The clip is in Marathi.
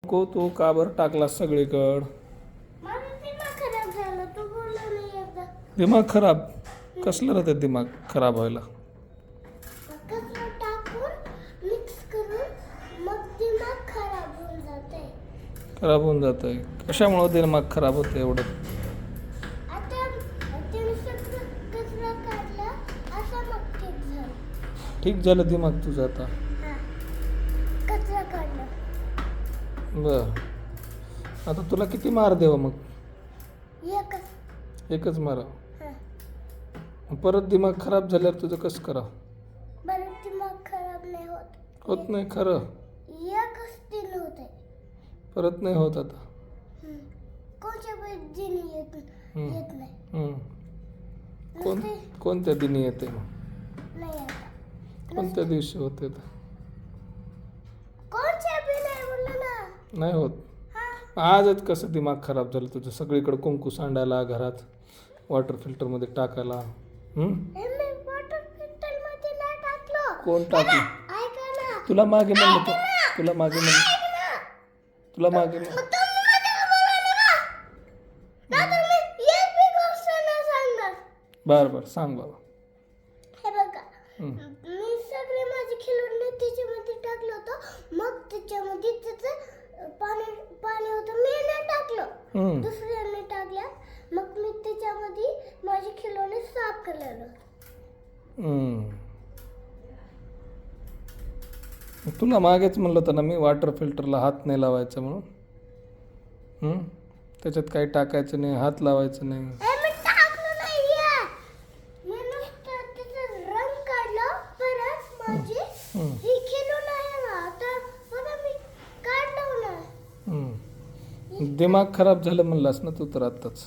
को तू का बरं टाकलास सगळीकड? माझा दिमाग खराब झाला, तू बोलला नाही एकदा. दिमाग खराब? कसलं रे ते दिमाग खराब व्हायला? कचरा टाकून मिक्स करून मग दिमाग खराब होऊन जाते. खराब होऊन जात आहे. कशामुळं दिमाग खराब होतं एवढं? आता त्याने सगळं कचरा काढला, असा मग ठीक झालं. ठीक झालं दिमाग तुझं आता? हा, कचरा काढला. बर, आता तुला किती मार द्यावा मग? एकच. एकच मारा? हा. परत दिमाग खराब झाल्यावर तुझं कसं करा? बरं, दिमाग खराब नाही होत. होत नाही खरं? एकच दिन होते. परत नाही होत आता? कोणत्या दिनी येत नाही. कोणत्या दिनी येते मग? नाही आता. कोणत्या दिवशी होते? कोणत्या बी नाही बोललं ना. नाही होत? हा. आजच कसं दिमाग खराब झालं तुझं? सगळीकडे कुंकू सांडायला, घरात वॉटर फिल्टरमध्ये टाकायला. हे मी वॉटर फिल्टर मध्ये नाही टाकलं. कोण टाकलं? ऐका ना. तुला मागे म्हणलं तर. तुला मागे ऐक म्हणलं. ना. तुला मागे म्हणलं. तुम्ही माझ्याला बोलायला का? नाहीतर मी एक बी गोष्ट नाही सांगणार. बरं बरं सांग बाबा. हे बघा, मी सगळे माझे खिलोणे त्याच्यामध्ये टाकलं होतं. मग त्याच्यामध्ये त्याचं पाणी होतं, मी नाही टाकलं. दुसऱ्याने टाकल्या. मग मी त्याच्यामध्ये माझे खिलोणे साफ केलेलं. तुला मागेच म्हणलं होतं ना मी, वॉटर फिल्टरला हात नाही लावायचा म्हणून. त्याच्यात काही टाकायचं नाही, हात लावायचं नाही. मी टाकलं नाहीये. मी नुसतं त्याचं रंग काढलं. परत माझे हे खिलोणे आहे ना, आता बघा मी काढलं ना. दिमाग खराब झालं म्हणलास ना तू तर आत्ताच.